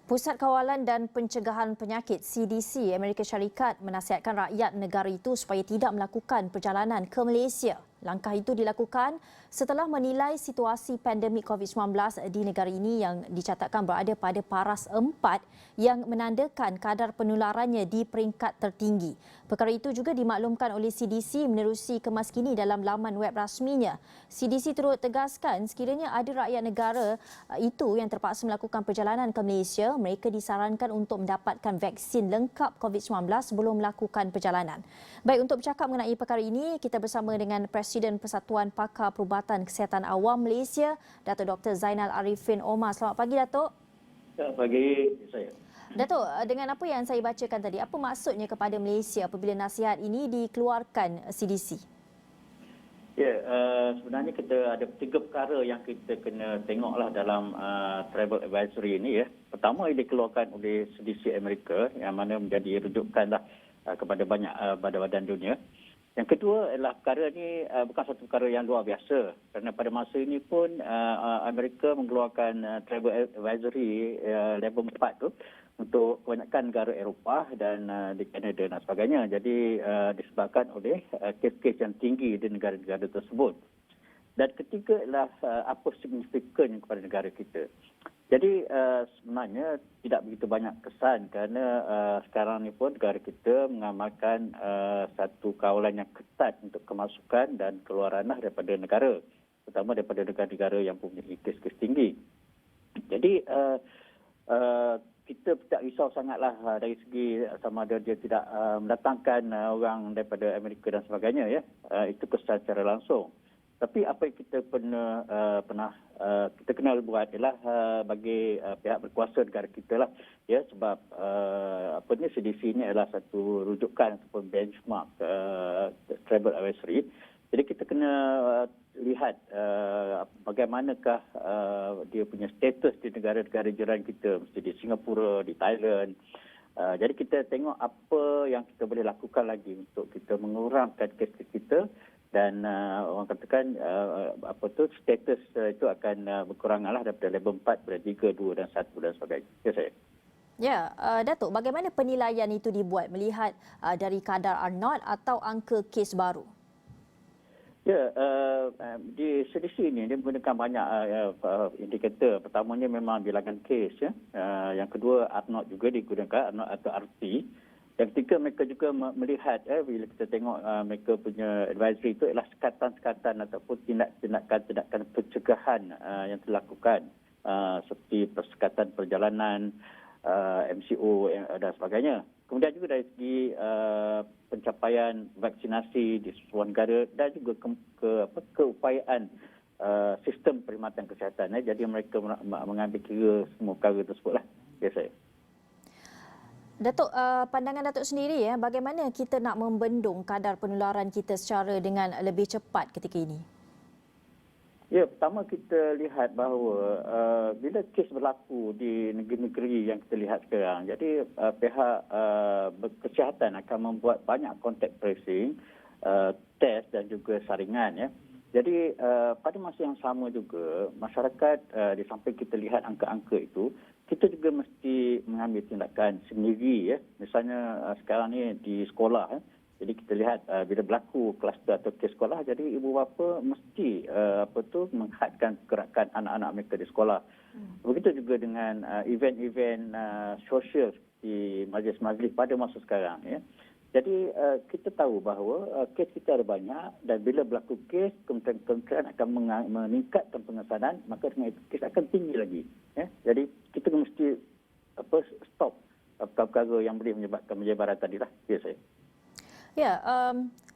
Pusat Kawalan dan Pencegahan Penyakit CDC Amerika Syarikat menasihatkan rakyat negara itu supaya tidak melakukan perjalanan ke Malaysia. Langkah itu dilakukan setelah menilai situasi pandemik COVID-19 di negara ini yang dicatatkan berada pada paras 4 yang menandakan kadar penularannya di peringkat tertinggi. Perkara itu juga dimaklumkan oleh CDC menerusi kemas kini dalam laman web rasminya. CDC turut tegaskan sekiranya ada rakyat negara itu yang terpaksa melakukan perjalanan ke Malaysia, mereka disarankan untuk mendapatkan vaksin lengkap COVID-19 sebelum melakukan perjalanan. Baik, untuk bercakap mengenai perkara ini, kita bersama dengan Presiden Persatuan Pakar Perubatan Kesihatan Awam Malaysia, Datuk Dr. Zainal Arifin Omar. Selamat pagi, Datuk. Selamat pagi, saya. Datuk, dengan apa yang saya bacakan tadi, apa maksudnya kepada Malaysia apabila nasihat ini dikeluarkan CDC? Ya, sebenarnya kita ada 3 perkara yang kita kena tengoklah dalam travel advisory ini ya. Pertama, ia dikeluarkan oleh CDC Amerika yang mana menjadi rujukanlah kepada banyak badan-badan dunia. Yang kedua adalah perkara ini bukan satu perkara yang luar biasa kerana pada masa ini pun Amerika mengeluarkan travel advisory level 4 tu untuk kebanyakan negara Eropah dan di Kanada dan sebagainya. Jadi disebabkan oleh kes-kes yang tinggi di negara-negara tersebut. Dan ketiga adalah apa signifikannya kepada negara kita. Jadi sebenarnya tidak begitu banyak kesan kerana sekarang ni pun negara kita mengamalkan satu kawalan yang ketat untuk kemasukan dan keluaran daripada negara, terutama daripada negara-negara yang mempunyai kes-kes tinggi. Jadi kita tidak risau sangatlah dari segi sama ada dia tidak mendatangkan orang daripada Amerika dan sebagainya ya. Itu kesan secara langsung. Tapi apa yang kita pernah kita kenal buat adalah bagi pihak berkuasa negara kita lah ya, sebab CDC ini adalah satu rujukan ataupun benchmark travel advisory. Jadi kita kena lihat bagaimanakah dia punya status di negara-negara jiran kita, mesti di Singapura, di Thailand. Jadi kita tengok apa yang kita boleh lakukan lagi untuk kita mengurangkan kes-kes kita. Dan orang katakan status itu akan berkuranganlah daripada level 4 pada 3, 2 dan 1 dan sebagainya. Ya, saya. Ya, Datuk, bagaimana penilaian itu dibuat melihat dari kadar R0 atau angka kes baru? Ya, di CDC ini dia menggunakan banyak indikator. Pertamanya memang bilangan kes ya. Yang kedua R0 juga digunakan, R0 atau RT. Yang ketiga, mereka juga melihat bila kita tengok mereka punya advisory itu adalah sekatan-sekatan ataupun tindakan-tindakan pencegahan yang dilakukan seperti persekatan perjalanan, MCO dan sebagainya. Kemudian juga dari segi pencapaian vaksinasi di seluruh negara dan juga keupayaan sistem perkhidmatan kesihatan. Jadi mereka mengambil kira semua perkara tersebutlah. Ya, saya. Datuk, pandangan Datuk sendiri ya, bagaimana kita nak membendung kadar penularan kita secara dengan lebih cepat ketika ini? Ya, pertama kita lihat bahawa bila kes berlaku di negeri-negeri yang kita lihat sekarang, jadi pihak kesihatan akan membuat banyak contact tracing, test dan juga saringan ya. Jadi pada masa yang sama juga masyarakat di samping kita lihat angka-angka itu, kita juga mesti mengambil tindakan sendiri ya. Misalnya sekarang ni di sekolah ya. Jadi kita lihat bila berlaku kluster atau kes sekolah, jadi ibu bapa mesti menghadkan gerakan anak-anak mereka di sekolah. Begitu juga dengan event-event sosial seperti majlis-majlis pada masa sekarang ya. Jadi kita tahu bahawa kes kita ada banyak dan bila berlaku kes, kementerian akan meningkatkan pengesanan, maka dengan itu kes akan tinggi lagi. Ya. Jadi kita mesti stop perkara yang boleh menyebabkan penyebaran tadilah. Ya, saya. Ya,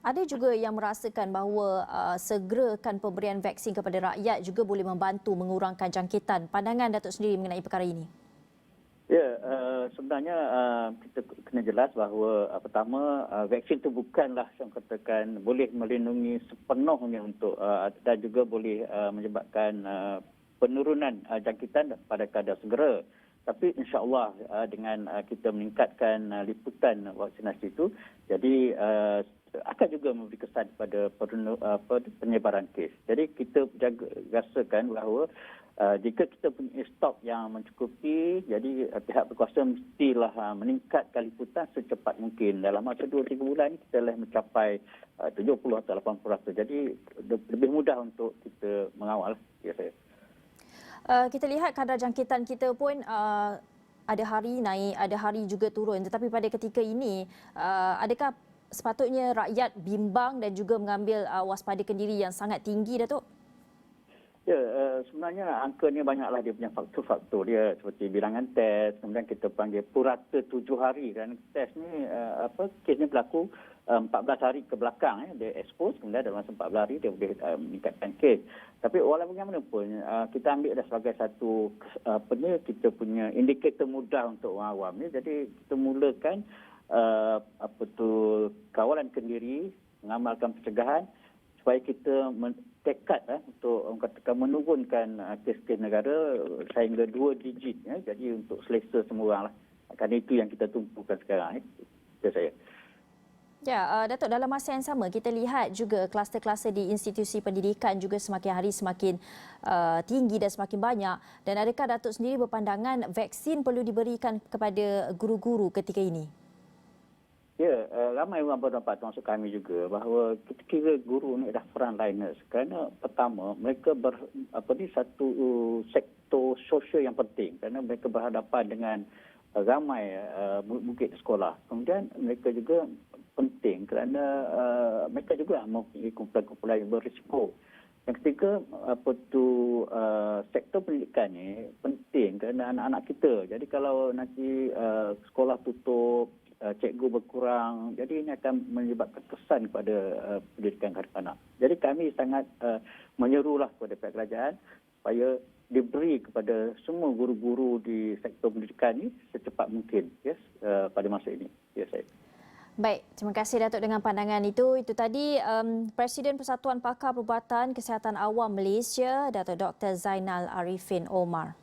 ada juga yang merasakan bahawa segerakan pemberian vaksin kepada rakyat juga boleh membantu mengurangkan jangkitan. Pandangan Datuk sendiri mengenai perkara ini? Ya, sebenarnya kita kena jelas bahawa pertama vaksin itu bukanlah yang katakan boleh melindungi sepenuhnya untuk dan juga boleh menyebabkan penurunan jangkitan pada kadar segera. Tapi insya-Allah dengan kita meningkatkan liputan vaksinasi itu, jadi akan juga memberi kesan pada penyebaran kes. Jadi kita rasakan bahawa jika kita punya stok yang mencukupi, jadi pihak berkuasa mestilah meningkatkan liputan secepat mungkin. Dalam masa 2-3 bulan ini kita telah mencapai 70 atau 80%. Jadi lebih mudah untuk kita mengawal. Ya, saya. Kita lihat kadar jangkitan kita pun ada hari naik, ada hari juga turun. Tetapi pada ketika ini, adakah sepatutnya rakyat bimbang dan juga mengambil waspadakan diri yang sangat tinggi, Datuk? Ya, sebenarnya angkanya banyaklah dia punya faktor-faktor dia seperti bilangan test, kemudian kita panggil purata 7 hari dan test ni kesnya berlaku 14 hari ke belakang dia expose, kemudian dalam masa 14 hari dia boleh meningkatkan kes. Tapi walaupun bagaimanapun kita ambil sebagai satu kita punya indikator mudah untuk orang awam ni. Jadi kita mulakan kawalan kendiri, mengamalkan pencegahan supaya kita tekad untuk katakan menurunkan kes-kes negara sehingga 2 digit. Jadi untuk selesa semua orang lah. Kerana itu yang kita tumpukan sekarang. Itu saya. Ya, Datuk, dalam masa yang sama kita lihat juga kluster-kluster di institusi pendidikan juga semakin hari semakin tinggi dan semakin banyak. Dan adakah Datuk sendiri berpandangan vaksin perlu diberikan kepada guru-guru ketika ini? Ya, ramai orang berpendapat termasuk kami juga bahawa kita kira guru ni adalah frontliners. Kerana pertama, mereka satu sektor sosial yang penting kerana mereka berhadapan dengan ramai murid sekolah. Kemudian mereka juga penting kerana mereka juga mempunyai kumpulan-kumpulan yang berisiko. Yang ketiga, sektor pendidikan ni penting kerana anak-anak kita. Jadi kalau nanti sekolah tutup, cikgu berkurang, jadi ini akan menyebabkan kesan kepada pendidikan kanak-kanak. Jadi kami sangat menyerulah kepada pihak kerajaan supaya diberi kepada semua guru-guru di sektor pendidikan ini secepat mungkin pada masa ini. Ya, saya. Baik, terima kasih Datuk dengan pandangan itu. Itu tadi Presiden Persatuan Pakar Perubatan Kesihatan Awam Malaysia, Datuk Dr. Zainal Arifin Omar.